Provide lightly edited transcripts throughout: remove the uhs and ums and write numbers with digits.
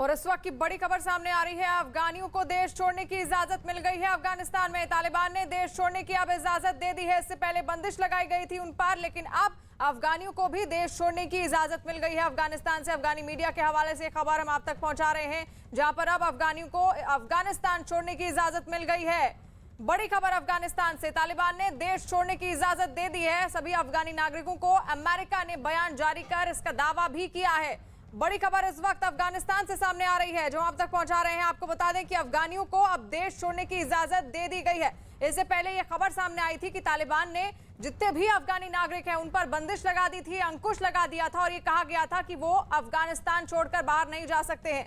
और इस वक्त की बड़ी खबर सामने आ रही है। अफगानियों को देश छोड़ने की इजाजत मिल गई है। अफगानिस्तान में तालिबान ने देश छोड़ने की अब इजाजत दे दी है। इससे पहले बंदिश लगाई गई थी उन पर, लेकिन अब अफगानियों को भी देश छोड़ने की इजाजत मिल गई है। अफगानिस्तान से अफगानी मीडिया के हवाले से खबर हम आप तक पहुंचा रहे हैं, जहां पर अब अफगानियों को अफगानिस्तान छोड़ने की इजाजत मिल गई है। बड़ी खबर अफगानिस्तान से, तालिबान ने देश छोड़ने की इजाजत दे दी है सभी अफगानी नागरिकों को। अमेरिका ने बयान जारी कर इसका दावा भी किया है। बड़ी खबर इस वक्त अफगानिस्तान से सामने आ रही है, जो आप तक पहुंचा रहे हैं। आपको बता दें कि अफगानियों को अब देश छोड़ने की इजाजत दे दी गई है। इससे पहले यह खबर सामने आई थी कि तालिबान ने जितने भी अफगानी नागरिक हैं उन पर बंदिश लगा दी थी, अंकुश लगा दिया था और ये कहा गया था कि वो अफगानिस्तान छोड़कर बाहर नहीं जा सकते हैं।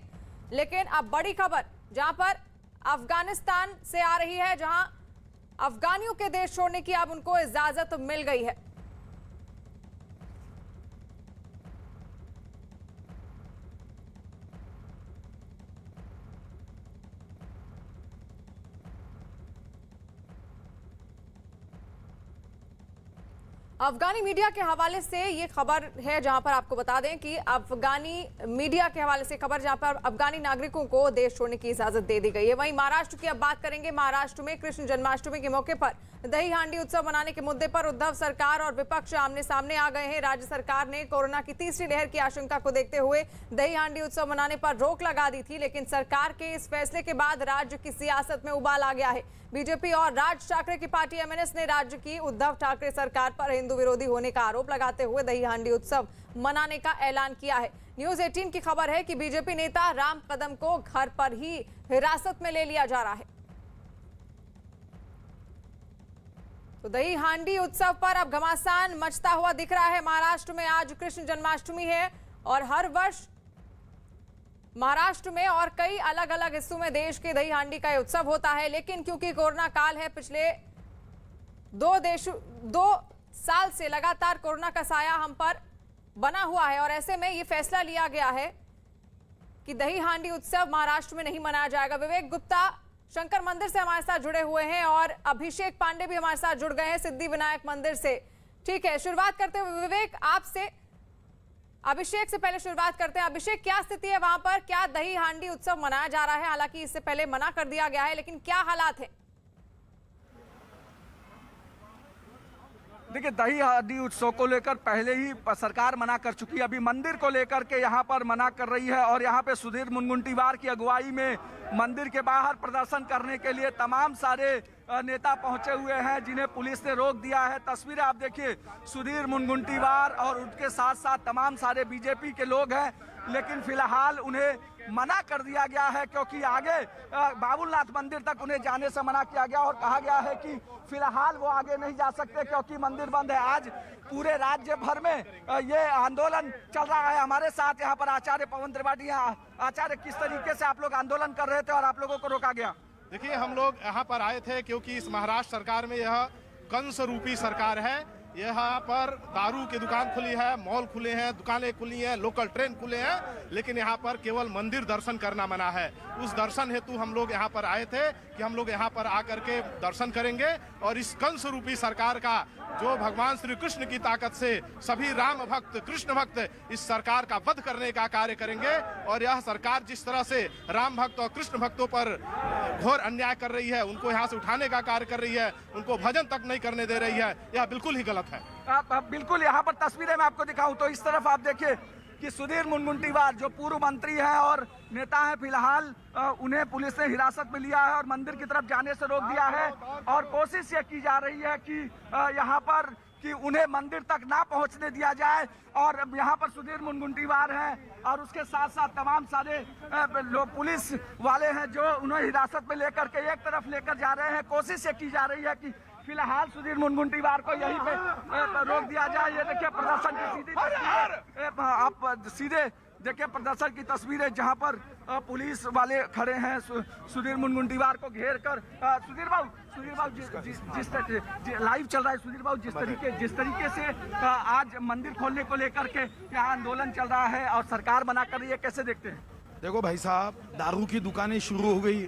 लेकिन अब बड़ी खबर जहां पर अफगानिस्तान से आ रही है, जहां अफगानियों के देश छोड़ने की अब उनको इजाजत मिल गई है। अफगानी मीडिया के हवाले से ये खबर है, जहां पर आपको बता दें कि अफगानी मीडिया के हवाले से खबर, जहां पर अफगानी नागरिकों को देश छोड़ने की इजाजत दे दी गई है। वहीं महाराष्ट्र की अब बात करेंगे। महाराष्ट्र में कृष्ण जन्माष्टमी के मौके पर दही हांडी उत्सव मनाने के मुद्दे पर उद्धव सरकार और विपक्ष आमने सामने आ गए हैं। राज्य सरकार ने कोरोना की तीसरी लहर की आशंका को देखते हुए दही हांडी उत्सव मनाने पर रोक लगा दी थी, लेकिन सरकार के इस फैसले के बाद राज्य की सियासत में उबाल आ गया है। बीजेपी और राज ठाकरे की पार्टी एमएनएस ने राज्य की उद्धव ठाकरे सरकार पर हिंदू विरोधी होने का आरोप लगाते हुए दही हांडी उत्सव मनाने का ऐलान किया है। न्यूज 18 की खबर है कि बीजेपी नेता राम कदम को घर पर ही हिरासत में ले लिया जा रहा है। तो दही हांडी उत्सव पर अब घमासान मचता हुआ दिख रहा है। महाराष्ट्र में आज कृष्ण जन्माष्टमी है और हर वर्ष महाराष्ट्र में और कई अलग अलग हिस्सों में देश के दही हांडी का उत्सव होता है, लेकिन क्योंकि कोरोना काल है, पिछले 2 साल से लगातार कोरोना का साया हम पर बना हुआ है और ऐसे में ये फैसला लिया गया है कि दही हांडी उत्सव महाराष्ट्र में नहीं मनाया जाएगा। विवेक गुप्ता शंकर मंदिर से हमारे साथ जुड़े हुए हैं और अभिषेक पांडे भी हमारे साथ जुड़ गए हैं सिद्धि विनायक मंदिर से। ठीक है, शुरुआत करते हुए विवेक आपसे, अभिषेक से पहले शुरुआत करते हैं। अभिषेक, क्या स्थिति है वहां पर? क्या दही हांडी उत्सव मनाया जा रहा है? हालांकि इससे पहले मना कर दिया गया है, लेकिन क्या हालात है? देखिए, दही हांडी उत्सव को लेकर पहले ही सरकार मना कर चुकी है। अभी मंदिर को लेकर के यहाँ पर मना कर रही है और यहाँ पे सुधीर मुनगंटीवार की अगुवाई में मंदिर के बाहर प्रदर्शन करने के लिए तमाम सारे नेता पहुंचे हुए हैं, जिन्हें पुलिस ने रोक दिया है। तस्वीरें आप देखिए, सुधीर मुनगंटीवार और उनके साथ साथ तमाम सारे बीजेपी के लोग हैं, लेकिन फिलहाल उन्हें मना कर दिया गया है क्योंकि आगे बाबुलनाथ मंदिर तक उन्हें जाने से मना किया गया और कहा गया है कि फिलहाल वो आगे नहीं जा सकते क्योंकि मंदिर बंद है। आज पूरे राज्य भर में ये आंदोलन चल रहा है। हमारे साथ यहाँ पर आचार्य पवन त्रिपाठी हैं। आचार्य, किस तरीके से आप लोग आंदोलन कर रहे थे और आप लोगों को रोका गया? देखिए, हम लोग यहाँ पर आए थे क्योंकि इस महाराष्ट्र सरकार में यह कंस रूपी सरकार है। यहाँ पर दारू की दुकान खुली है, मॉल खुले हैं, दुकानें खुली हैं, लोकल ट्रेन खुले हैं, लेकिन यहाँ पर केवल मंदिर दर्शन करना मना है। उस दर्शन हेतु हम लोग यहाँ पर आए थे कि हम लोग यहाँ पर आकर के दर्शन करेंगे और इस कंस रूपी सरकार का, जो भगवान श्री कृष्ण की ताकत से सभी राम भक्त, कृष्ण भक्त, इस सरकार का वध करने का कार्य करेंगे। और यह सरकार जिस तरह से राम भक्त और कृष्ण भक्तों पर घोर अन्याय कर रही है, उनको यहाँ से उठाने का कार्य कर रही है, उनको भजन तक नहीं करने दे रही है, यह बिल्कुल ही गलत है। आप बिल्कुल, यहाँ पर तस्वीरें मैं आपको दिखाऊं तो इस तरफ आप देखिए कि सुधीर मुनगंटीवार जो पूर्व मंत्री हैं और नेता हैं, फिलहाल उन्हें पुलिस ने हिरासत में लिया है और मंदिर की तरफ जाने से रोक दिया है और कोशिश ये की जा रही है कि यहाँ पर कि उन्हें मंदिर तक ना पहुंचने दिया जाए। और यहाँ पर सुधीर मुनगंटीवार हैं और उसके साथ साथ तमाम सारे लोग पुलिस वाले हैं जो उन्हें हिरासत में लेकर के एक तरफ लेकर जा रहे हैं। कोशिश ये की जा रही है कि फिलहाल सुधीर मुनगंटीवार को यहीं पे रोक दिया जाए। ये देखिए प्रदर्शन की सीधी तस्वीरें, आप सीधे देखिए प्रदर्शन की तस्वीरें जहां पर पुलिस वाले खड़े हैं सुधीर मुनगंटीवार को घेर कर। सुधीर बाबू जिस लाइव चल रहा है, सुधीर बाबू जिस तरीके से आज मंदिर खोलने को लेकर के यहाँ आंदोलन चल रहा है और सरकार मना कर रही है, कैसे देखते हैं? देखो भाई साहब, दारू की दुकानें शुरू हो गई,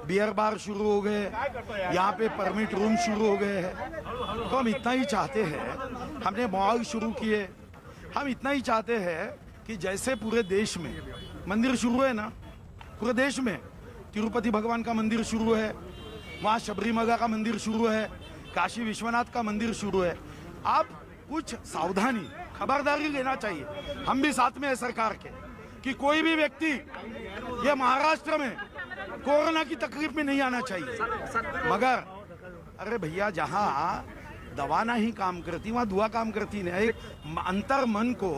बियर बार शुरू हो गए, यहाँ पे परमिट रूम शुरू हो गए हैं, तो हम इतना ही चाहते हैं। हमने मॉल शुरू किए, हम इतना ही चाहते हैं कि जैसे पूरे देश में मंदिर शुरू है ना पूरे देश में। तिरुपति भगवान का मंदिर शुरू है, वहाँ शबरीमला का मंदिर शुरू है, काशी विश्वनाथ का मंदिर शुरू है। आप कुछ सावधानी खबरदारी लेना चाहिए। हम भी साथ में है सरकार के कि कोई भी व्यक्ति ये महाराष्ट्र में कोरोना की तकलीफ में नहीं आना चाहिए। मगर अरे भैया, जहाँ दवा नहीं काम करती वहाँ दुआ काम करती नहीं। एक अंतर मन को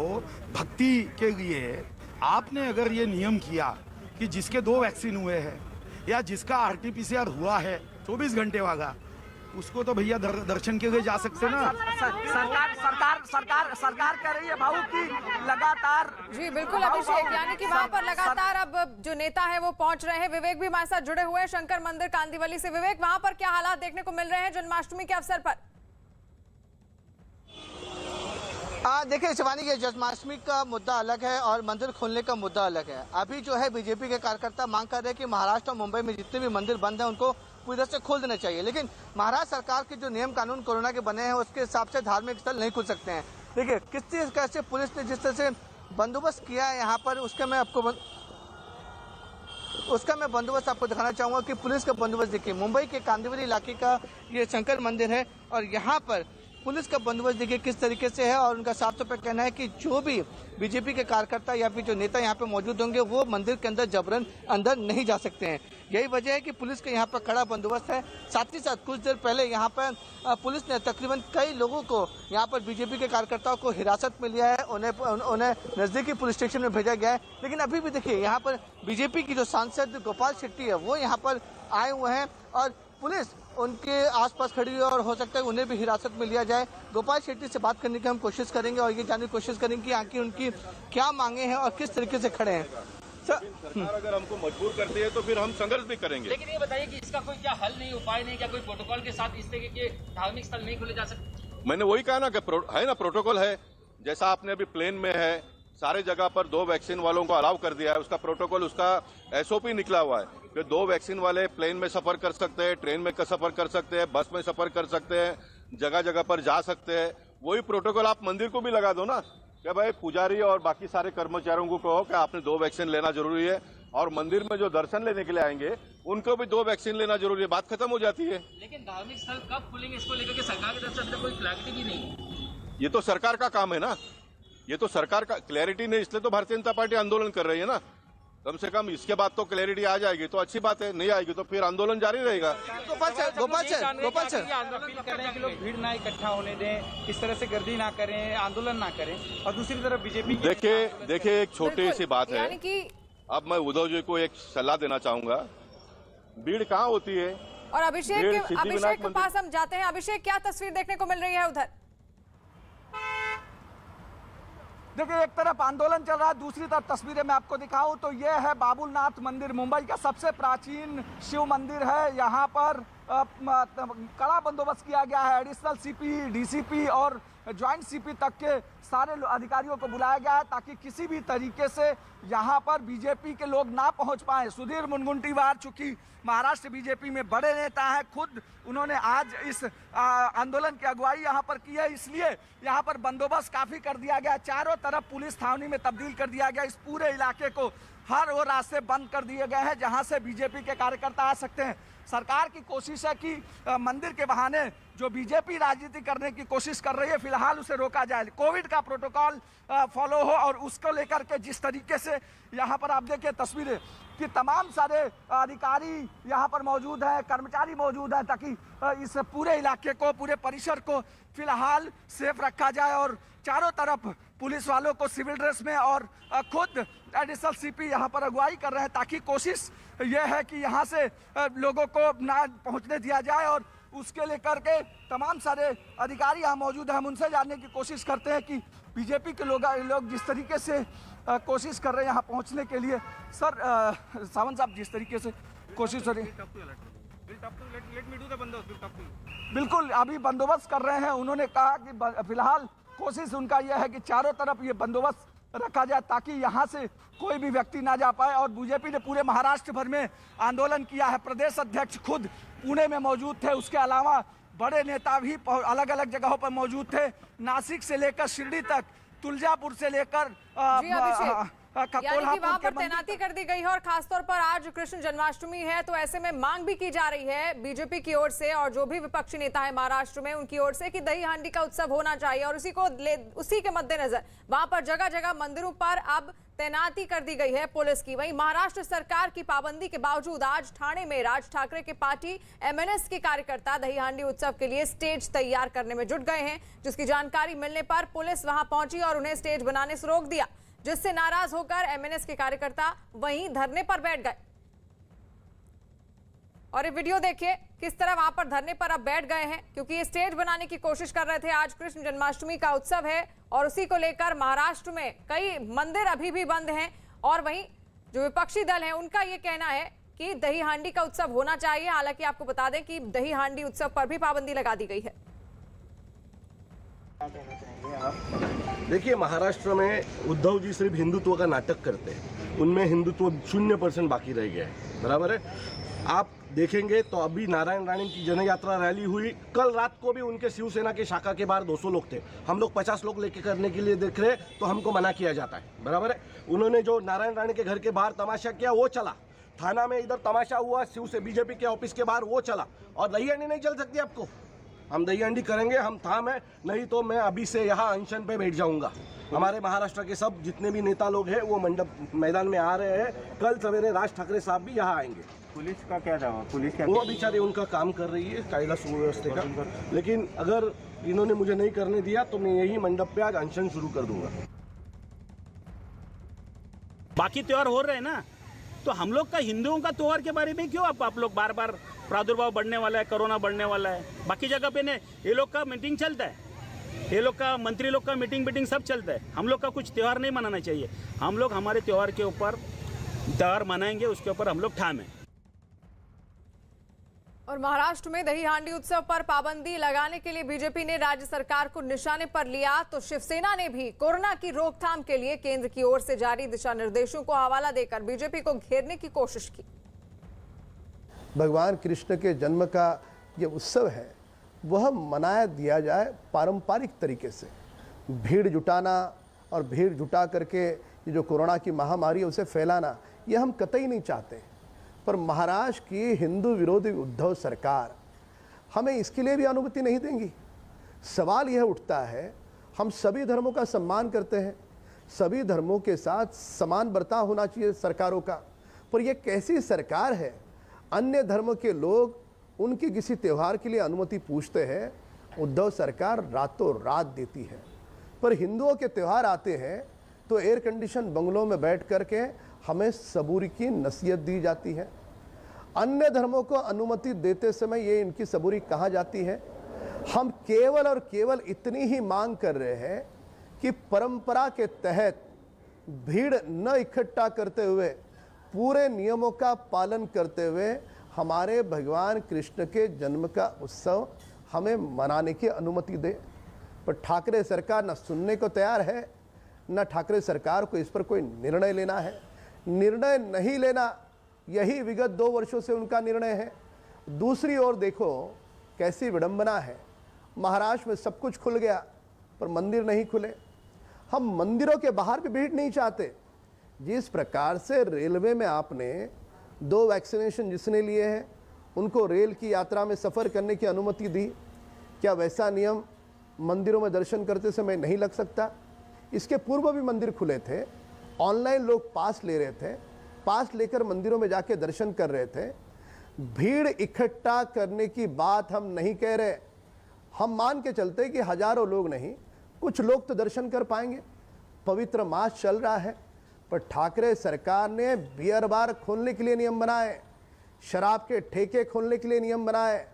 भक्ति के लिए आपने अगर ये नियम किया कि जिसके 2 वैक्सीन हुए हैं या जिसका RT-PCR हुआ है 24 घंटे वाला, उसको तो भैया दर्शन के लिए जा सकते ना। सरकार कह रही है भाऊ की लगातार। जी बिल्कुल अभिषेक, यानी कि वहां पर लगातार अब जो नेता है वो पहुंच रहे हैं। विवेक भी हमारे साथ जुड़े हुए हैं शंकर मंदिर कांदिवली से। विवेक, वहां पर क्या हालात देखने को मिल रहे हैं जन्माष्टमी के अवसर पर? देखिए शिवानी, ये जन्माष्टमी का मुद्दा अलग है और मंदिर खोलने का मुद्दा अलग है। अभी जो है बीजेपी के कार्यकर्ता मांग कर रहे हैं कि महाराष्ट्र और मुंबई में जितने भी मंदिर बंद हैं उनको पूरी तरह से खोल देना चाहिए। लेकिन महाराष्ट्र सरकार के जो नियम कानून कोरोना के बने हैं उसके हिसाब से धार्मिक स्थल नहीं खुल सकते हैं। देखिए किस तरह से पुलिस ने जिस तरह से बंदोबस्त किया है यहाँ पर, उसका मैं बंदोबस्त आपको दिखाना चाहूँगा कि पुलिस का बंदोबस्त देखिए। मुंबई के कांदिवली इलाके का ये शंकर मंदिर है और यहाँ पर पुलिस का बंदोबस्त देखिए किस तरीके से है। और उनका साफ तौर पर कहना है कि जो भी बीजेपी के कार्यकर्ता या फिर जो नेता यहाँ पे मौजूद होंगे वो मंदिर के अंदर जबरन अंदर नहीं जा सकते हैं। यही वजह है कि पुलिस का यहाँ पर कड़ा बंदोबस्त है। साथ ही साथ कुछ देर पहले यहाँ पर पुलिस ने तकरीबन कई लोगों को यहाँ पर बीजेपी के कार्यकर्ताओं को हिरासत में लिया है, उन्हें नजदीकी पुलिस स्टेशन में भेजा गया है। लेकिन अभी भी देखिए यहाँ पर बीजेपी की जो सांसद गोपाल शेट्टी है वो यहाँ पर आए हुए हैं और पुलिस उनके आसपास खड़ी है और हो सकता है उन्हें भी हिरासत में लिया जाए। गोपाल शेट्टी से बात करने की हम कोशिश करेंगे और ये जानने की कोशिश करेंगे कि आखिर उनकी क्या मांगे हैं और किस तरीके से खड़े हैं। सरकार अगर हमको मजबूर करती है तो फिर हम संघर्ष भी करेंगे। लेकिन ये बताइए कि इसका कोई क्या हल नहीं, उपाय नहीं, क्या कोई प्रोटोकॉल के साथ इस तरह के धार्मिक स्थल नहीं खोले जा सकते? मैंने वही कहा ना कि है ना प्रोटोकॉल है। जैसा आपने अभी प्लेन में है सारे जगह पर 2 वैक्सीन वालों को अलाउ कर दिया है, उसका प्रोटोकॉल, उसका SOP निकला हुआ है कि 2 वैक्सीन वाले प्लेन में सफर कर सकते हैं, ट्रेन में सफर कर सकते हैं, बस में सफर कर सकते हैं, जगह जगह पर जा सकते हैं। वही प्रोटोकॉल आप मंदिर को भी लगा दो ना कि भाई पुजारी और बाकी सारे कर्मचारियों को कहो कि आपने 2 वैक्सीन लेना जरूरी है और मंदिर में जो दर्शन लेने के लिए आएंगे उनको भी 2 वैक्सीन लेना जरूरी है। बात खत्म हो जाती है। लेकिन धार्मिक स्थल कब खुलेंगे इसको लेकर के सरकार की तरफ से अंदर कोई क्लैरिटी भी नहीं। ये तो सरकार का काम है ना, ये तो सरकार का क्लैरिटी नहीं, इसलिए तो भारतीय जनता पार्टी आंदोलन कर रही है ना। कम से कम इसके बाद तो क्लैरिटी आ जाएगी तो अच्छी बात है, नहीं आएगी तो फिर आंदोलन जारी रहेगा। गोपाल सर लोग भीड़ ना इकट्ठा होने दें, इस तरह से गर्दी ना करें, आंदोलन ना करें। और दूसरी तरफ बीजेपी देखिए एक छोटी सी बात है। यानी कि अब मैं उद्धव जी को एक सलाह देना चाहूंगा, भीड़ कहाँ होती है। और अभिषेक के पास हम जाते हैं। अभिषेक, क्या तस्वीर देखने को मिल रही है उधर? देखिए एक तरफ आंदोलन चल रहा है, दूसरी तरफ तस्वीरें मैं आपको दिखाऊं तो ये है बाबुलनाथ मंदिर, मुंबई का सबसे प्राचीन शिव मंदिर है। यहाँ पर कड़ा बंदोबस्त किया गया है। एडिशनल CP, DCP और ज्वाइंट CP तक के सारे अधिकारियों को बुलाया गया है ताकि किसी भी तरीके से यहाँ पर बीजेपी के लोग ना पहुँच पाए। सुधीर मुनगंटीवार चूंकि महाराष्ट्र बीजेपी में बड़े नेता हैं, खुद उन्होंने आज इस आंदोलन की अगुवाई यहाँ पर की है, इसलिए यहाँ पर बंदोबस्त काफ़ी कर दिया गया। चारों तरफ पुलिस छावनी में तब्दील कर दिया गया। इस पूरे इलाके को हर वो रास्ते बंद कर दिए गए हैं जहाँ से बीजेपी के कार्यकर्ता आ सकते हैं। सरकार की कोशिश है कि मंदिर के बहाने जो बीजेपी राजनीति करने की कोशिश कर रही है फिलहाल उसे रोका जाए, कोविड का प्रोटोकॉल फॉलो हो। और उसको लेकर के जिस तरीके से यहाँ पर आप देखिए तस्वीरें कि तमाम सारे अधिकारी यहाँ पर मौजूद हैं, कर्मचारी मौजूद हैं ताकि इस पूरे इलाके को, पूरे परिसर को फिलहाल सेफ रखा जाए। और चारों तरफ पुलिस वालों को सिविल ड्रेस में और खुद एडिशनल CP यहाँ पर अगुवाई कर रहे हैं ताकि कोशिश ये है कि यहाँ से लोगों को ना पहुँचने दिया जाए। और उसके लेकर के तमाम सारे अधिकारी यहाँ मौजूद हैं। हम उनसे जानने की कोशिश करते हैं कि बीजेपी के लोग जिस तरीके से कोशिश कर रहे हैं यहाँ पहुँचने के लिए। सर सावंत साहब, जिस तरीके से कोशिश हो रही है, बिल्कुल अभी बंदोबस्त कर रहे हैं। उन्होंने कहा कि फिलहाल कोशिश उनका यह है कि चारों तरफ ये बंदोबस्त रखा जाए ताकि यहाँ से कोई भी व्यक्ति ना जा पाए। और बीजेपी ने पूरे महाराष्ट्र भर में आंदोलन किया है। प्रदेश अध्यक्ष खुद पुणे में मौजूद थे, उसके अलावा बड़े नेता भी अलग अलग जगहों पर मौजूद थे। नासिक से लेकर शिरडी तक, तुलजापुर से लेकर यानी कि वहां पर तैनाती कर दी गई है और खासतौर पर आज कृष्ण जन्माष्टमी है, तो ऐसे में मांग भी की जा रही है बीजेपी की ओर से और जो भी विपक्षी नेता है महाराष्ट्र में उनकी ओर से कि दही हांडी का उत्सव होना चाहिए और उसी के मद्देनजर वहां पर जगह जगह मंदिरों पर अब तैनाती कर दी गई है पुलिस की। वहीं महाराष्ट्र सरकार की पाबंदी के बावजूद आज ठाणे में राज ठाकरे के पार्टी एमएनएस के कार्यकर्ता दही हांडी उत्सव के लिए स्टेज तैयार करने में जुट गए हैं, जिसकी जानकारी मिलने पर पुलिस वहां पहुंची और उन्हें स्टेज बनाने से रोक दिया, जिससे नाराज होकर एमएनएस के कार्यकर्ता वहीं धरने पर बैठ गए। और ये वीडियो देखिए किस तरह वहां पर धरने पर अब बैठ गए हैं, क्योंकि ये स्टेज बनाने की कोशिश कर रहे थे। आज कृष्ण जन्माष्टमी का उत्सव है और उसी को लेकर महाराष्ट्र में कई मंदिर अभी भी बंद हैं और वहीं जो विपक्षी दल है उनका ये कहना है कि दही हांडी का उत्सव होना चाहिए। हालांकि आपको बता दें कि दही हांडी उत्सव पर भी पाबंदी लगा दी गई है। देखिए, महाराष्ट्र में उद्धव जी सिर्फ हिंदुत्व का नाटक करते हैं, उनमें हिंदुत्व 0% बाकी रह गया है, बराबर है। आप देखेंगे तो अभी नारायण राणे की जन यात्रा रैली हुई, कल रात को भी उनके शिवसेना के शाखा के बाहर 200 लोग थे। हम लोग 50 लोग लेके करने के लिए देख रहे तो हमको मना किया जाता है, बराबर है। उन्होंने जो नारायण राणे के घर के बाहर तमाशा किया वो चला, थाना में इधर तमाशा हुआ, शिव से बीजेपी के ऑफिस के बाहर वो चला, और दही हांडी नहीं चल सकती आपको। हम दही हांडी करेंगे, हम थाम है, नहीं तो मैं अभी से यहाँ अनशन पे बैठ जाऊंगा। हमारे महाराष्ट्र के सब जितने भी नेता लोग हैं वो मंडप मैदान में आ रहे हैं। कल सवेरे राज ठाकरे साहब भी यहाँ आएंगे। पुलिस का क्या जवाब? पुलिस क्या वो बेचारे उनका काम कर रही है कायदा सुव्यवस्था का, लेकिन अगर इन्होंने मुझे नहीं करने दिया तो मैं यही मंडप पे आज अनशन शुरू कर दूंगा। बाकी त्योहार हो रहे हैं ना, तो हम लोग का हिंदुओं का त्योहार के बारे में क्यों आप लोग बार बार प्रादुर्भाव बढ़ने वाला है, कोरोना बढ़ने वाला है, बाकी जगह पे ने ये लोग का मीटिंग चलता है, ये लोग का मंत्री लोग का मीटिंग सब चलता है। हम लोग का कुछ त्यौहार नहीं मनाना चाहिए। हम लोग हमारे त्यौहार के ऊपर त्यौहार मनाएंगे, उसके ऊपर हम लोग ठाम हैं। और महाराष्ट्र में दही हांडी उत्सव पर पाबंदी लगाने के लिए बीजेपी ने राज्य सरकार को निशाने पर लिया, तो शिवसेना ने भी कोरोना की रोकथाम के लिए केंद्र की ओर से जारी दिशा निर्देशों को हवाला देकर बीजेपी को घेरने की कोशिश की। भगवान कृष्ण के जन्म का ये उत्सव है वह मनाया दिया जाए पारंपरिक तरीके से। भीड़ जुटाना और भीड़ जुटा करके ये जो कोरोना की महामारी है उसे फैलाना, ये हम कतई नहीं चाहते। पर महाराष्ट्र की हिंदू विरोधी उद्धव सरकार हमें इसके लिए भी अनुमति नहीं देंगी। सवाल यह उठता है, हम सभी धर्मों का सम्मान करते हैं, सभी धर्मों के साथ समान बर्ताव होना चाहिए सरकारों का, पर यह कैसी सरकार है? अन्य धर्मों के लोग उनके किसी त्यौहार के लिए अनुमति पूछते हैं, उद्धव सरकार रातों रात देती है। पर हिंदुओं के त्यौहार आते हैं तो एयर कंडीशन बंगलों में बैठ करके हमें सबूरी की नसीहत दी जाती है। अन्य धर्मों को अनुमति देते समय ये इनकी सबूरी कहाँ जाती है? हम केवल और केवल इतनी ही मांग कर रहे हैं कि परंपरा के तहत भीड़ न इकट्ठा करते हुए, पूरे नियमों का पालन करते हुए हमारे भगवान कृष्ण के जन्म का उत्सव हमें मनाने की अनुमति दे। पर ठाकरे सरकार न सुनने को तैयार है, न ठाकरे सरकार को इस पर कोई निर्णय लेना है। निर्णय नहीं लेना, यही विगत 2 वर्षों से उनका निर्णय है। दूसरी ओर देखो कैसी विडंबना है, महाराष्ट्र में सब कुछ खुल गया पर मंदिर नहीं खुले। हम मंदिरों के बाहर भी भीड़ नहीं चाहते। जिस प्रकार से रेलवे में आपने 2 वैक्सीनेशन जिसने लिए हैं उनको रेल की यात्रा में सफ़र करने की अनुमति दी, क्या वैसा नियम मंदिरों में दर्शन करते समय नहीं लग सकता? इसके पूर्व भी मंदिर खुले थे, ऑनलाइन लोग पास ले रहे थे, पास लेकर मंदिरों में जाके दर्शन कर रहे थे। भीड़ इकट्ठा करने की बात हम नहीं कह रहे। हम मान के चलते कि हजारों लोग नहीं, कुछ लोग तो दर्शन कर पाएंगे। पवित्र मास चल रहा है, पर ठाकरे सरकार ने बियर बार खोलने के लिए नियम बनाए, शराब के ठेके खोलने के लिए नियम बनाए।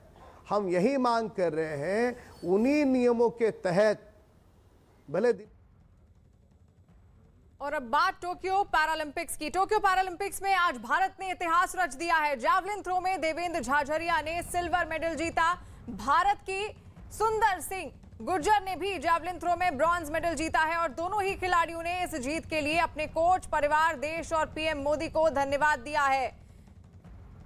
हम यही मांग कर रहे हैं, उन्हीं नियमों के तहत भले। और अब बात टोक्यो पैरालंपिक्स की। टोक्यो पैरालंपिक्स में आज भारत ने इतिहास रच दिया है। जैवलिन थ्रो में देवेंद्र झाझरिया ने सिल्वर मेडल जीता। भारत की सुंदर सिंह गुर्जर ने भी जैवलिन थ्रो में ब्रॉन्ज मेडल जीता है और दोनों ही खिलाड़ियों ने इस जीत के लिए अपने कोच, परिवार, देश और पीएम मोदी को धन्यवाद दिया है।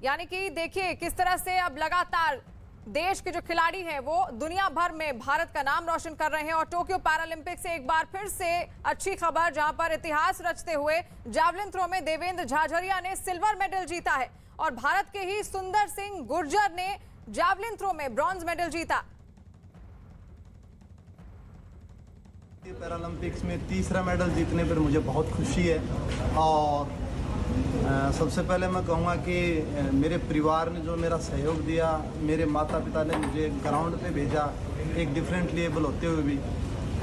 यानी कि देखिए किस तरह से अब लगातार देश के जो खिलाड़ी हैं वो दुनिया भर में भारत का नाम रोशन कर रहे हैं। और टोक्यो पैरालंपिक से एक बार फिर से अच्छी खबर, जहां पर इतिहास रचते हुए जावलिन थ्रो में देवेंद्र झाझरिया ने सिल्वर मेडल जीता है और भारत के ही सुंदर सिंह गुर्जर ने जावलिन थ्रो में ब्रॉन्ज मेडल जीता। पैरालंपिक्स में तीसरा मेडल जीतने पर मुझे बहुत खुशी है और सबसे पहले मैं कहूँगा कि मेरे परिवार ने जो मेरा सहयोग दिया, मेरे माता पिता ने मुझे ग्राउंड पे भेजा एक डिफरेंट लेवल होते हुए भी,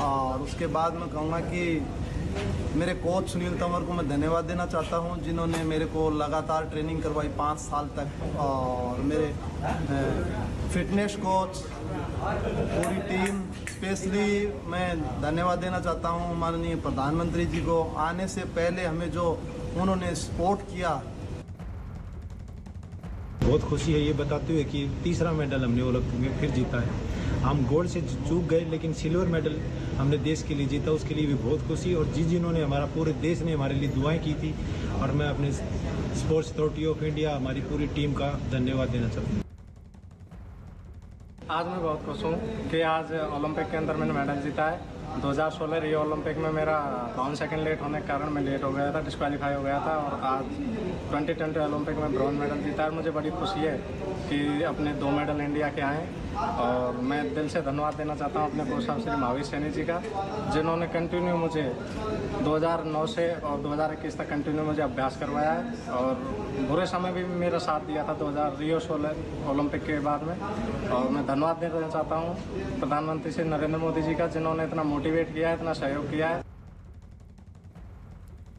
और उसके बाद मैं कहूँगा कि मेरे कोच सुनील तंवर को मैं धन्यवाद देना चाहता हूँ जिन्होंने मेरे को लगातार ट्रेनिंग करवाई 5 साल तक, और मेरे फिटनेस कोच, पूरी टीम, स्पेशली मैं धन्यवाद देना चाहता हूँ माननीय प्रधानमंत्री जी को। आने से पहले हमें जो उन्होंने सपोर्ट किया, बहुत खुशी है ये बताते हुए कि तीसरा मेडल हमने ओलंपिक में फिर जीता है। हम गोल्ड से चूक गए लेकिन सिल्वर मेडल हमने देश के लिए जीता, उसके लिए भी बहुत खुशी। और जिन्होंने हमारा पूरे देश ने हमारे लिए दुआएं की थी, और मैं अपने स्पोर्ट्स अथॉरिटी ऑफ इंडिया हमारी पूरी टीम का धन्यवाद देना चाहता हूँ। आज मैं बहुत खुश हूँ कि आज ओलंपिक के अंदर मैंने मेडल जीता है। 2016 रियो ओलंपिक में मेरा 2 सेकंड लेट होने के कारण मैं लेट हो गया था, डिस्क्वालीफाई हो गया था, और आज 2020 ओलंपिक में ब्रॉन्ज मेडल जीता है। मुझे बड़ी खुशी है कि अपने 2 मेडल इंडिया के आए, और मैं दिल से धन्यवाद देना चाहता हूँ अपने कोच साहब श्री महावीर सैनी जी का, जिन्होंने कंटिन्यू मुझे 2009 से और 2021 तक कंटिन्यू मुझे अभ्यास करवाया है, और बुरे समय भी मेरा साथ दिया था 2000 रियो ओलंपिक के बाद में। और मैं धन्यवाद देना चाहता हूँ प्रधानमंत्री श्री नरेंद्र मोदी जी का, जिन्होंने इतना मोटिवेट किया है, इतना सहयोग किया है।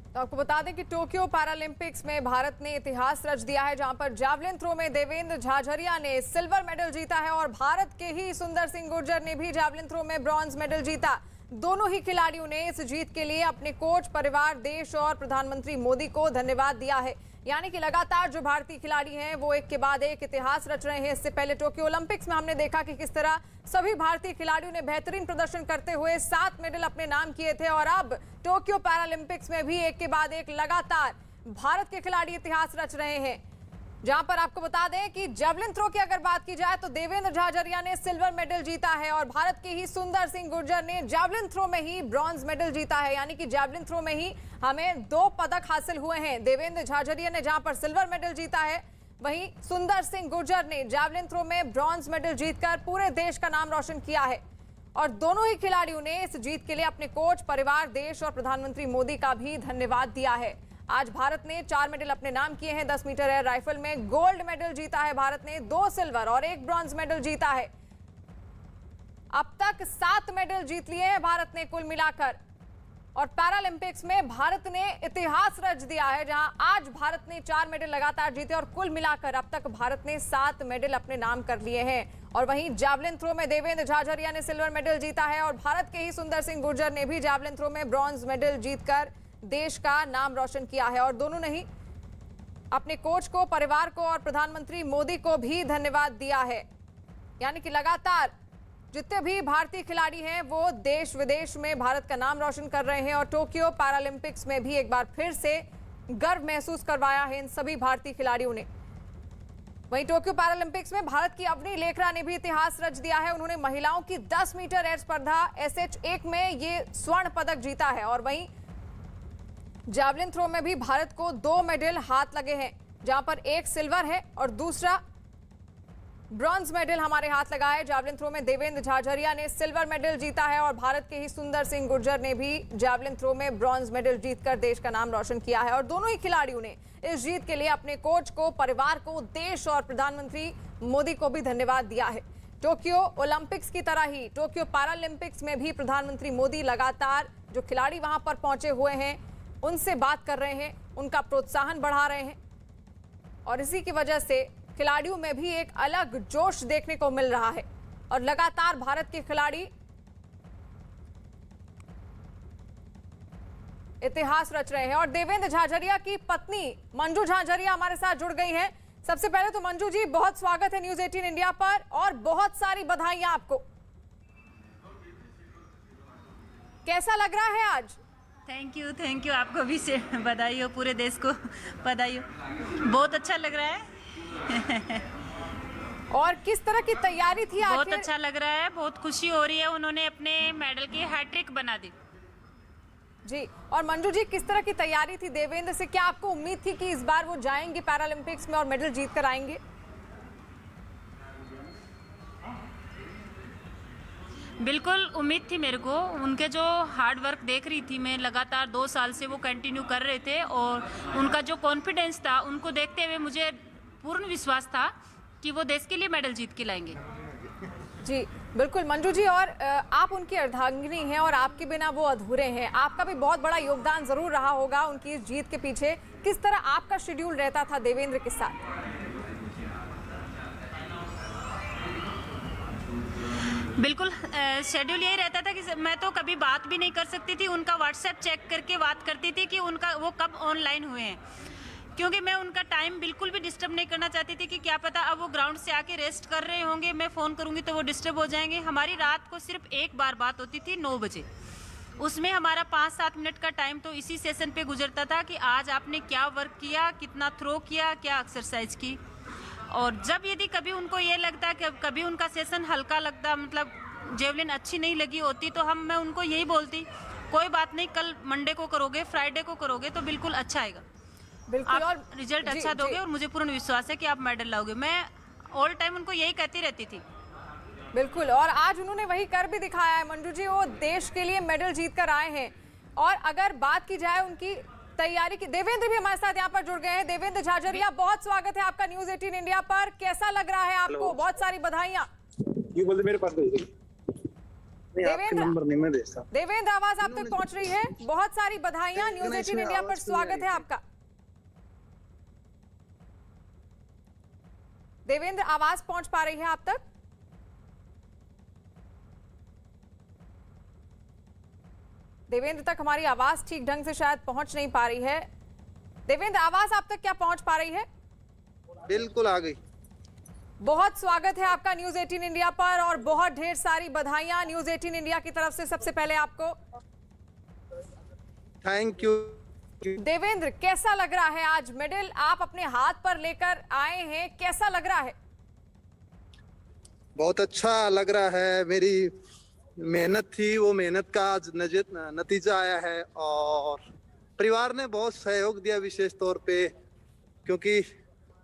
तो आपको बता दें कि टोक्यो पैरालंपिक्स में भारत ने इतिहास रच दिया है, जहां पर जावलिन थ्रो में देवेंद्र झाझरिया ने सिल्वर मेडल जीता है और भारत के ही सुंदर सिंह गुर्जर ने भी जावलिन थ्रो में ब्रॉन्ज मेडल जीता। दोनों ही खिलाड़ियों ने इस जीत के लिए अपने कोच, परिवार, देश और प्रधानमंत्री मोदी को धन्यवाद दिया है। यानी कि लगातार जो भारतीय खिलाड़ी हैं वो एक के बाद एक इतिहास रच रहे हैं। इससे पहले टोक्यो ओलंपिक्स में हमने देखा कि किस तरह सभी भारतीय खिलाड़ियों ने बेहतरीन प्रदर्शन करते हुए 7 मेडल अपने नाम किए थे, और अब टोक्यो पैरालंपिक्स में भी एक के बाद एक लगातार भारत के खिलाड़ी इतिहास रच रहे हैं। जहां पर आपको बता दें कि जावलिन थ्रो की अगर बात की जाए तो देवेंद्र झाझरिया ने सिल्वर मेडल जीता है और भारत के ही सुंदर सिंह गुर्जर ने जावलिन थ्रो में ही ब्रॉन्ज मेडल जीता है। यानी कि जावलिन थ्रो में ही हमें 2 पदक हासिल हुए हैं। देवेंद्र झाझरिया ने जहां पर सिल्वर मेडल जीता है, वहीं सुंदर सिंह गुर्जर ने जावलिन थ्रो में ब्रॉन्ज मेडल जीतकर पूरे देश का नाम रोशन किया है। और दोनों ही खिलाड़ियों ने इस जीत के लिए अपने कोच, परिवार, देश और प्रधानमंत्री मोदी का भी धन्यवाद दिया है। आज भारत ने 4 मेडल अपने नाम किए हैं। 10 मीटर एयर राइफल में गोल्ड मेडल जीता है भारत ने, 2 सिल्वर और 1 ब्रॉन्ज मेडल जीता है। अब तक 7 मेडल जीत लिए हैं भारत ने कुल मिलाकर, और पैरालंपिक्स में भारत ने इतिहास रच दिया है, जहां आज भारत ने 4 मेडल लगातार जीते और कुल मिलाकर अब तक भारत ने 7 मेडल अपने नाम कर लिए हैं। और वहीं जावलिन थ्रो में देवेंद्र झाझरिया ने सिल्वर मेडल जीता है और भारत के ही सुंदर सिंह गुर्जर ने भी जावलिन थ्रो में ब्रॉन्ज मेडल जीतकर देश का नाम रोशन किया है। और दोनों ने ही अपने कोच को, परिवार को और प्रधानमंत्री मोदी को भी धन्यवाद दिया है। यानी कि लगातार जितने भी भारतीय खिलाड़ी हैं वो देश विदेश में भारत का नाम रोशन कर रहे हैं, और टोक्यो पैरालंपिक्स में भी एक बार फिर से गर्व महसूस करवाया है इन सभी भारतीय खिलाड़ियों ने। वहीं टोक्यो पैरालंपिक्स में भारत की अवनी लेखरा ने भी इतिहास रच दिया है। उन्होंने महिलाओं की 10 मीटर एयर स्पर्धा SH1 में ये स्वर्ण पदक जीता है, और वहीं जावलिन थ्रो में भी भारत को 2 मेडल हाथ लगे हैं, जहां पर 1 सिल्वर है और दूसरा ब्रॉन्ज मेडल हमारे हाथ लगा है। जावलिन थ्रो में देवेंद्र झाझरिया ने सिल्वर मेडल जीता है और भारत के ही सुंदर सिंह गुर्जर ने भी जावलिन थ्रो में ब्रॉन्ज मेडल जीतकर देश का नाम रोशन किया है। और दोनों ही खिलाड़ियों ने इस जीत के लिए अपने कोच को, परिवार को, देश और प्रधानमंत्री मोदी को भी धन्यवाद दिया है। टोक्यो ओलंपिक्स की तरह ही टोक्यो पैरालंपिक्स में भी प्रधानमंत्री मोदी लगातार जो खिलाड़ी वहां पर पहुंचे हुए हैं उनसे बात कर रहे हैं, उनका प्रोत्साहन बढ़ा रहे हैं, और इसी की वजह से खिलाड़ियों में भी एक अलग जोश देखने को मिल रहा है। और लगातार भारत के खिलाड़ी इतिहास रच रहे हैं। और देवेंद्र झाझरिया की पत्नी मंजू झाझरिया हमारे साथ जुड़ गई हैं। सबसे पहले तो मंजू जी, बहुत स्वागत है न्यूज 18 इंडिया पर और बहुत सारी बधाइयां आपको। कैसा लग रहा है आज? थैंक यू, आपको भी से बधाई हो, पूरे देश को बधाई हो। बहुत अच्छा लग रहा है। और किस तरह की तैयारी थी? बहुत अच्छा लग रहा है, बहुत खुशी हो रही है। उन्होंने अपने मेडल की हैट्रिक बना दी जी। और मंजू जी, किस तरह की तैयारी थी देवेंद्र से? क्या आपको उम्मीद थी कि इस बार वो जाएंगे पैरालंपिक्स में और मेडल जीत कर आएंगे? बिल्कुल उम्मीद थी मेरे को। उनके जो हार्ड वर्क देख रही थी मैं, लगातार 2 साल से वो कंटिन्यू कर रहे थे और उनका जो कॉन्फिडेंस था, उनको देखते हुए मुझे पूर्ण विश्वास था कि वो देश के लिए मेडल जीत के लाएंगे। जी बिल्कुल मंजू जी, और आप उनकी अर्धांगिनी हैं और आपके बिना वो अधूरे हैं। आपका भी बहुत बड़ा योगदान जरूर रहा होगा उनकी इस जीत के पीछे। किस तरह आपका शेड्यूल रहता था देवेंद्र के साथ? बिल्कुल शेड्यूल यही रहता था कि मैं तो कभी बात भी नहीं कर सकती थी। उनका व्हाट्सएप चेक करके बात करती थी कि वो कब ऑनलाइन हुए हैं, क्योंकि मैं उनका टाइम बिल्कुल भी डिस्टर्ब नहीं करना चाहती थी कि क्या पता अब वो ग्राउंड से आके रेस्ट कर रहे होंगे, मैं फ़ोन करूंगी तो वो डिस्टर्ब हो जाएंगे। हमारी रात को सिर्फ एक बार बात होती थी 9 बजे। उसमें हमारा 5-7 मिनट का टाइम तो इसी सेशन पे गुजरता था कि आज आपने क्या वर्क किया, कितना थ्रो किया, क्या एक्सरसाइज की। और जब यदि कभी उनको ये लगता कि कभी उनका सेशन हल्का लगता, मतलब जेवलिन अच्छी नहीं लगी होती, तो मैं उनको यही बोलती, कोई बात नहीं, कल मंडे को करोगे, फ्राइडे को करोगे तो बिल्कुल अच्छा आएगा। बिल्कुल, आप रिजल्ट अच्छा दोगे और मुझे पूर्ण विश्वास है कि आप मेडल लाओगे। मैं ऑल टाइम उनको यही कहती रहती थी। बिल्कुल, और आज उन्होंने वही कर भी दिखाया है मंजू जी। वो देश के लिए मेडल जीत कर आए हैं। और अगर बात की जाए उनकी तैयारी की, देवेंद्र भी हमारे साथ यहाँ पर जुड़ गए हैं। देवेंद्र झाझरिया, बहुत स्वागत है आपका न्यूज़ 18 इंडिया पर। कैसा लग रहा है आपको? बहुत सारी बधाइयाँ। ये बोलते मेरे पास देवेंद्र, आवाज आप तक पहुँच रही है? बहुत सारी बधाइयाँ, न्यूज़ 18 इंडिया पर स्वागत है आपका। देवेंद्र, आवाज पहुंच पा रही है आप तक? देवेंद्र तक हमारी आवाज ठीक ढंग से शायद पहुंच नहीं पा रही है। देवेंद्र, आवाज आप तक क्या पहुंच पा रही है? बिल्कुल आ गई। बहुत स्वागत है आपका न्यूज़ 18 इंडिया पर और बहुत ढेर सारी बधाइयां न्यूज़ 18 इंडिया की तरफ से सबसे पहले आपको। Thank you. देवेंद्र, कैसा लग रहा है आज मेडल आप अपने हाथ पर लेकर आए हैं? कैसा लग रहा है? बहुत अच्छा लग रहा है। मेरी मेहनत थी, वो मेहनत का आज नतीजा आया है और परिवार ने बहुत सहयोग दिया, विशेष तौर पे क्योंकि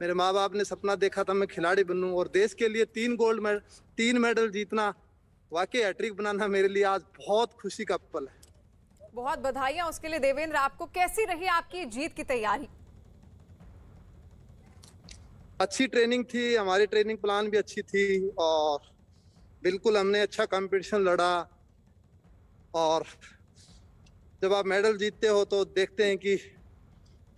मेरे माँ बाप ने सपना देखा था मैं खिलाड़ी बनूं और देश के लिए 3 मेडल जीतना, वाकई हैट्रिक बनाना मेरे लिए आज बहुत खुशी का पल है। बहुत बधाइयां उसके लिए देवेंद्र आपको। कैसी रही आपकी जीत की तैयारी? अच्छी ट्रेनिंग थी, हमारी ट्रेनिंग प्लान भी अच्छी थी और बिल्कुल हमने अच्छा कंपटीशन लड़ा। और जब आप मेडल जीतते हो तो देखते हैं कि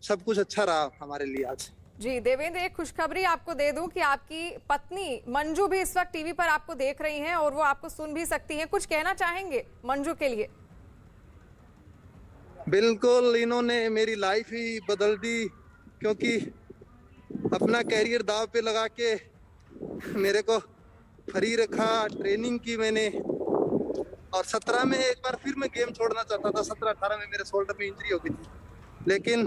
सब कुछ अच्छा रहा हमारे लिए आज। जी देवेंद्र, एक खुशखबरी आपको दे दूं कि आपकी पत्नी मंजू भी इस वक्त टीवी पर आपको देख रही हैं और वो आपको सुन भी सकती हैं। कुछ कहना चाहेंगे मंजू के लिए? बिल्कुल, इन्होंने मेरी लाइफ ही बदल दी क्योंकि अपना कैरियर दाव पे लगा के मेरे को फ्री रखा, ट्रेनिंग की मैंने। और 17 में एक बार फिर मैं गेम छोड़ना चाहता था, 17-18 में मेरे शोल्डर में इंजरी हो गई थी, लेकिन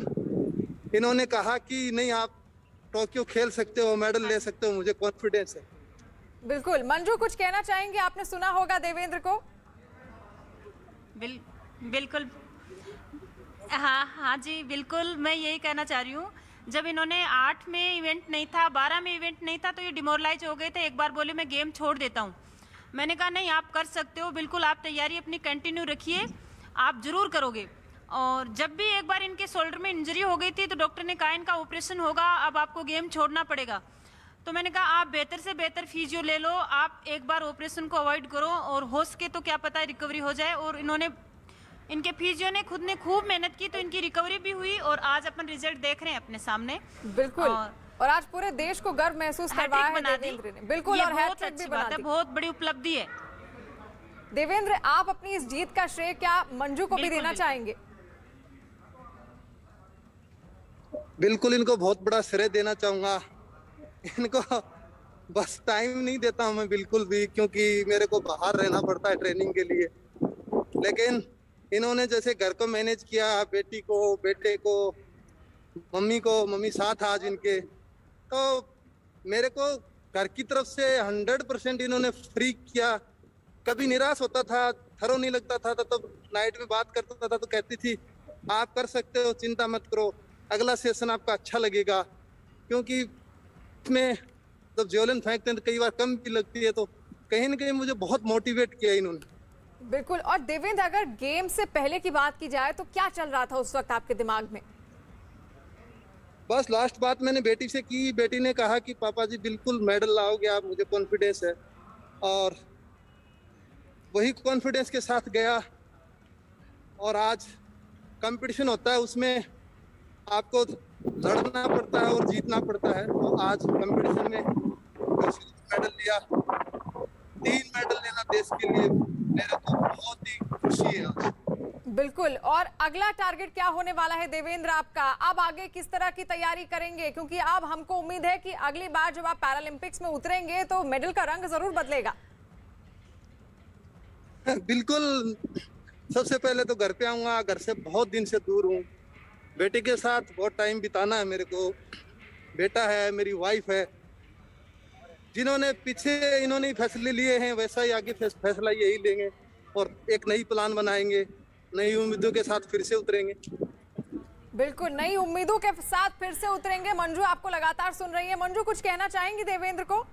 इन्होंने कहा कि नहीं, आप टोक्यो खेल सकते हो, मेडल ले सकते हो, मुझे कॉन्फिडेंस है। बिल्कुल, मंजू कुछ कहना चाहेंगे? आपने सुना होगा देवेंद्र को। बिल्कुल, हाँ जी, बिल्कुल मैं यही कहना चाह रही हूँ। जब इन्होंने 8 में इवेंट नहीं था, 12 में इवेंट नहीं था, तो ये डिमोरलाइज हो गए थे। एक बार बोले मैं गेम छोड़ देता हूँ। मैंने कहा नहीं, आप कर सकते हो, बिल्कुल आप तैयारी अपनी कंटिन्यू रखिए, आप जरूर करोगे। और जब भी एक बार इनके शोल्डर में इंजरी हो गई थी तो डॉक्टर ने कहा इनका ऑपरेशन होगा, अब आपको गेम छोड़ना पड़ेगा। तो मैंने कहा आप बेहतर से बेहतर फिजियो ले लो, आप एक बार ऑपरेशन को अवॉइड करो और हो सके तो क्या पता रिकवरी हो जाए। और इनके फिजियो ने खुद ने खूब मेहनत की तो इनकी रिकवरी भी हुई और आज अपन रिजल्ट देख रहे हैं अपने सामने। बिल्कुल, और आज पूरे देश को गर्व महसूस करवाया है देवेंद्र ने। बिल्कुल, और हैट्रिक भी बना दी। बहुत बड़ी उपलब्धि है। देवेंद्र, आप अपनी इस जीत का श्रेय क्या मंजू को भी देना चाहेंगे? बिल्कुल, इनको बहुत बड़ा श्रेय देना चाहूंगा। इनको बस टाइम नहीं देता हूं मैं बिल्कुल भी, क्योंकि मेरे को बाहर रहना पड़ता है ट्रेनिंग के लिए, लेकिन इन्होंने जैसे घर को मैनेज किया, बेटी को, बेटे को, मम्मी साथ आज इनके, तो मेरे को घर की तरफ से 100% इन्होंने फ्री किया। कभी निराश होता था, थरो नहीं लगता था, तब नाइट में बात करता था तो कहती थी आप कर सकते हो, चिंता मत करो, अगला सेशन आपका अच्छा लगेगा। क्योंकि इसमें जब जेवलिन फेंकते हैं तो कई बार कम भी लगती है, तो कहीं ना कहीं मुझे बहुत मोटिवेट किया इन्होंने। बिल्कुल। और देवेंद्र, अगर गेम से पहले की बात की जाए तो क्या चल रहा था उस वक्त आपके दिमाग में? बस लास्ट बात मैंने बेटी से की, बेटी ने कहा कि पापा जी बिल्कुल मेडल लाओगे आप, मुझे कॉन्फिडेंस है। और वही कॉन्फिडेंस के साथ गया। और आज कंपटीशन होता है, उसमें आपको लड़ना पड़ता है और जीतना पड़ता है। तो आज कंपटीशन में मेडल लिया, 3 मेडल लेना देश के लिए मेरे को बहुत ही खुशी है आज। बिल्कुल। और अगला टारगेट क्या होने वाला है देवेंद्र आपका? अब आगे किस तरह की तैयारी करेंगे? क्योंकि अब हमको उम्मीद है कि अगली बार जब आप पैरालंपिक्स में उतरेंगे तो मेडल का रंग जरूर बदलेगा। बिल्कुल। सबसे पहले तो घर पे आऊंगा, घर से बहुत दिन से दूर हूँ। बेटे के साथ बहुत टाइम बिताना है मेरे को। बेटा है, मेरी वाइफ है, जिन्होंने पीछे इन्होंने फैसले लिए हैं वैसा ही आगे फैसला यही लेंगे और एक नई प्लान बनाएंगे, नई उम्मीदों के साथ फिर से उतरेंगे। बिल्कुल, नई उम्मीदों के साथ फिर से उतरेंगे। मंजू आपको लगातार सुन रही है। मंजू, कुछ कहना चाहेंगी देवेंद्र को?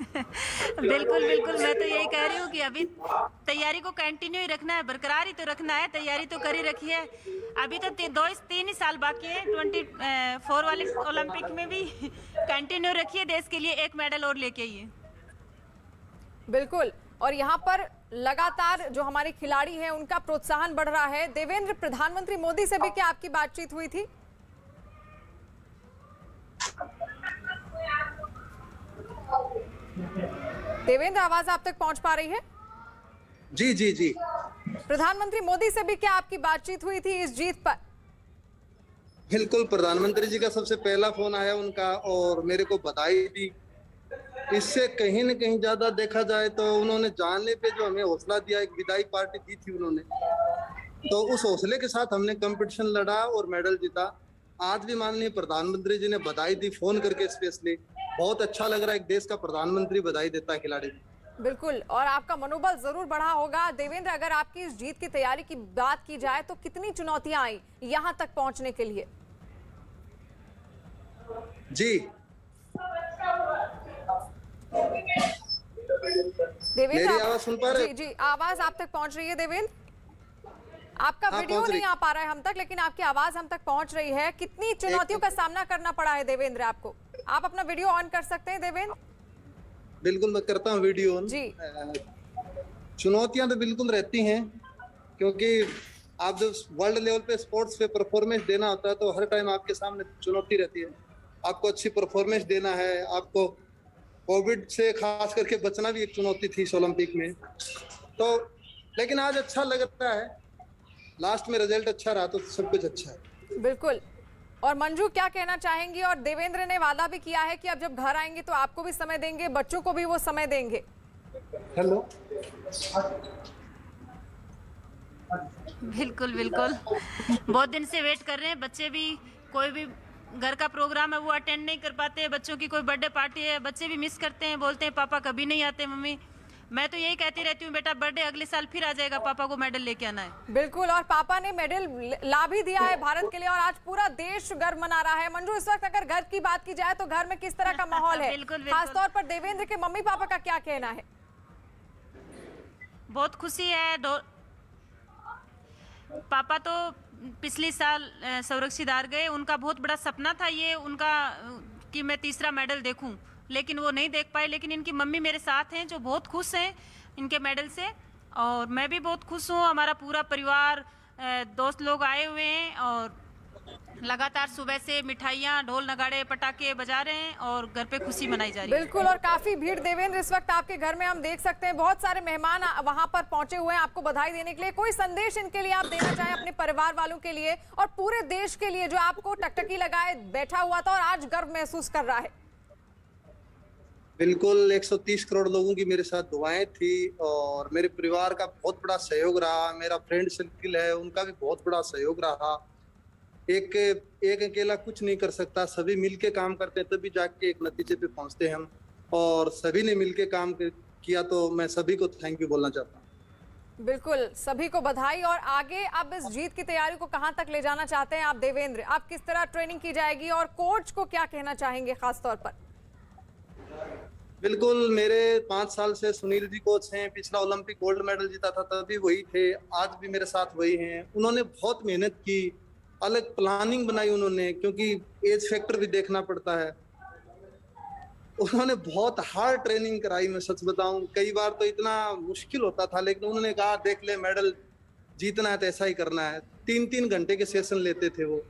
बिल्कुल बिल्कुल, मैं तो यही कह रही हूँ कि अभी तैयारी को कंटिन्यू ही रखना है, बरकरार ही तो रखना है। तैयारी तो कर ही रखी है, अभी तो 3 ही साल बाकी है। 24 वाले ओलंपिक में भी कंटिन्यू रखिए, देश के लिए एक मेडल और लेके आइए। बिल्कुल। और यहाँ पर लगातार जो हमारे खिलाड़ी हैं उनका प्रोत्साहन बढ़ रहा है। देवेंद्र, प्रधानमंत्री मोदी से भी क्या आपकी बातचीत हुई थी? देवेंद्र, आवाज आप तक पहुंच पा रही है? जी जी जी। प्रधानमंत्री मोदी से भी क्या आपकी बातचीत हुई थी इस जीत पर? बिल्कुल, प्रधानमंत्री जी का सबसे पहला फोन आया उनका और मेरे को बधाई दी। इससे कहीं न कहीं ज्यादा देखा जाए तो उन्होंने जानने पे जो हमें हौसला दिया, एक विदाई पार्टी दी थी उन्होंने, तो उस हौसले के साथ हमने कंपटीशन लड़ा और मेडल जीता। आज भी माननीय प्रधानमंत्री जी ने बधाई दी फोन करके स्पेशली। बहुत अच्छा लग रहा है, एक देश का प्रधानमंत्री बधाई देता है खिलाड़ी। बिल्कुल। और आपका मनोबल जरूर बढ़ा होगा। देवेंद्र, अगर आपकी इस जीत की तैयारी की बात की जाए तो कितनी चुनौतियां आई यहां तक पहुंचने के लिए? जी देवेंद्र, मेरी आवाज सुन पा रहे? जी जी, आवाज आप तक पहुंच रही है देवेंद्र? आपका वीडियो नहीं आ पा रहा है हम तक, लेकिन आपकी आवाज हम तक पहुंच रही है। कितनी चुनौतियों का सामना करना पड़ा है देवेंद्र आपको? आप अपना वीडियो ऑन कर सकते हैं देवेंद्र? बिल्कुल, मैं करता हूँ वीडियो ऑन। जी। चुनौतियां तो बिल्कुल रहती हैं, क्योंकि आप जब वर्ल्ड लेवल पे स्पोर्ट्स पे परफॉर्मेंस देना होता है तो हर टाइम आपके सामने चुनौती रहती है। आपको अच्छी परफॉर्मेंस देना है, आपको कोविड से खास करके बचना भी एक चुनौती थी इस ओलंपिक में। तो लेकिन आज अच्छा लग रहा है, लास्ट में रिजल्ट अच्छा रहा तो सब कुछ अच्छा है। बिल्कुल। और मंजू, क्या कहना चाहेंगी? और देवेंद्र ने वादा भी किया है कि अब जब घर आएंगे तो आपको भी समय देंगे, बच्चों को भी वो समय देंगे। हेलो। बिल्कुल बिल्कुल, बहुत दिन से वेट कर रहे हैं बच्चे भी। कोई भी घर का प्रोग्राम है वो अटेंड नहीं कर पाते, बच्चों की कोई बर्थडे पार्टी है बच्चे भी मिस करते हैं, बोलते हैं पापा कभी नहीं आते मम्मी। मैं तो यही कहती रहती हूँ, बेटा बर्थडे अगले साल फिर आ जाएगा, पापा को मेडल लेके आना है। बिल्कुल। और पापा ने मेडल ला भी दिया है भारत के लिए और आज पूरा देश गर्व मना रहा है। मंजू, इस वक्त अगर घर की बात की जाए तो घर में किस तरह का माहौल है? खासतौर पर देवेंद्र के मम्मी पापा का क्या कहना है? बहुत खुशी है। पापा तो पिछले साल संरक्षित हार गए। उनका बहुत बड़ा सपना था ये उनका कि मैं तीसरा मेडल देखूं, लेकिन वो नहीं देख पाए। लेकिन इनकी मम्मी मेरे साथ हैं जो बहुत खुश हैं इनके मेडल से, और मैं भी बहुत खुश हूँ। हमारा पूरा परिवार, दोस्त लोग आए हुए हैं और लगातार सुबह से मिठाइयाँ, ढोल नगाड़े, पटाखे बजा रहे हैं और घर पे खुशी मनाई जा रही है। बिल्कुल। और काफी भीड़ देवेंद्र इस वक्त आपके घर में हम देख सकते हैं, बहुत सारे मेहमान वहां पर पहुंचे हुए हैं आपको बधाई देने के लिए। कोई संदेश इनके लिए आप देना चाहें अपने परिवार वालों के लिए और पूरे देश के लिए जो आपको टकटकी लगाए बैठा हुआ था और आज गर्व महसूस कर रहा है? बिल्कुल, 130 करोड़ लोगों की मेरे साथ दुआएं थी और मेरे परिवार का बहुत बड़ा सहयोग रहा। मेरा फ्रेंड सर्किल है, उनका भी बहुत बड़ा सहयोग रहा। एक अकेला कुछ नहीं कर सकता, सभी मिलके काम करते हैं तभी जाके एक नतीजे पे पहुंचते हैं हम, और सभी ने मिलके काम किया, तो मैं सभी को थैंक यू बोलना चाहता हूँ। बिल्कुल, सभी को बधाई। और आगे अब इस जीत की तैयारी को कहां तक ले जाना चाहते हैं आप देवेंद्र? आप किस तरह ट्रेनिंग की जाएगी और कोच को क्या कहना चाहेंगे खास तौर पर? बिल्कुल, मेरे 5 साल से सुनील जी कोच हैं, पिछला ओलंपिक गोल्ड मेडल जीता था तभी वही थे, आज भी मेरे साथ वही हैं। उन्होंने बहुत मेहनत की, अलग प्लानिंग बनाई उन्होंने, क्योंकि एज फैक्टर भी देखना पड़ता है। उन्होंने बहुत हार्ड ट्रेनिंग कराई, मैं सच बताऊं, कई बार तो इतना मुश्किल होता था, लेकिन उन्होंने कहा देख ले मेडल जीतना है तो ऐसा ही करना है। 3-3 घंटे के सेशन लेते थे वो।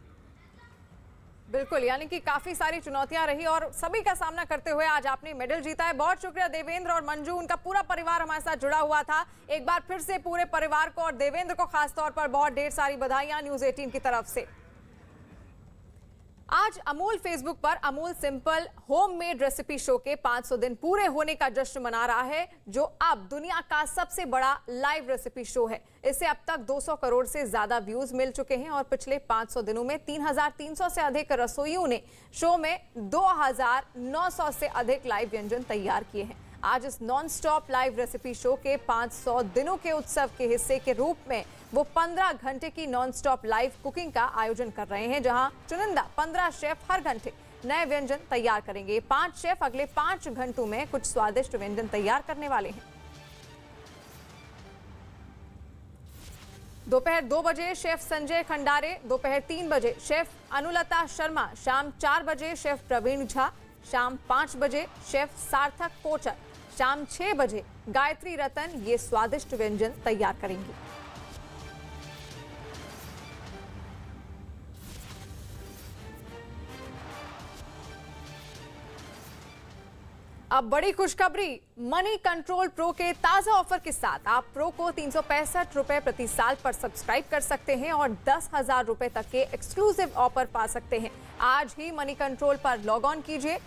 बिल्कुल, यानी कि काफी सारी चुनौतियां रही और सभी का सामना करते हुए आज आपने मेडल जीता है। बहुत शुक्रिया देवेंद्र और मंजू, उनका पूरा परिवार हमारे साथ जुड़ा हुआ था। एक बार फिर से पूरे परिवार को और देवेंद्र को खास तौर पर बहुत ढेर सारी बधाइयां न्यूज़ 18 की तरफ से। आज अमूल फेसबुक पर Amul simple homemade recipe show के 500 दिन पूरे होने का जश्न मना रहा है, जो अब दुनिया का सबसे बड़ा लाइव रेसिपी शो है। इसे अब तक 200 करोड़ से ज्यादा व्यूज मिल चुके हैं और पिछले 500 दिनों में 3300 से अधिक रसोइयों ने शो में 2900 से अधिक लाइव व्यंजन तैयार किए हैं। आज इस non stop live recipe show के 500 दिनों के उत्सव के हिस्से के रूप में वो 15 घंटे की नॉन स्टॉप लाइव कुकिंग का आयोजन कर रहे हैं, जहां चुनिंदा 15 शेफ हर घंटे नए व्यंजन तैयार करेंगे। 5 शेफ अगले 5 घंटों में कुछ स्वादिष्ट व्यंजन तैयार करने वाले हैं। दोपहर 2 बजे शेफ संजय खंडारे, दोपहर 3 बजे शेफ अनुलता शर्मा, शाम 4 बजे शेफ प्रवीण झा, शाम 5 बजे शेफ सार्थक कोचर, शाम 6 बजे गायत्री रतन ये स्वादिष्ट व्यंजन तैयार करेंगी। अब बड़ी खुशखबरी, मनी कंट्रोल प्रो के ताजा ऑफर के साथ आप प्रो को 365 रुपए प्रति साल पर सब्सक्राइब कर सकते हैं और 10,000 रुपए तक के एक्सक्लूसिव ऑफर पा सकते हैं। आज ही मनी कंट्रोल पर लॉग ऑन कीजिए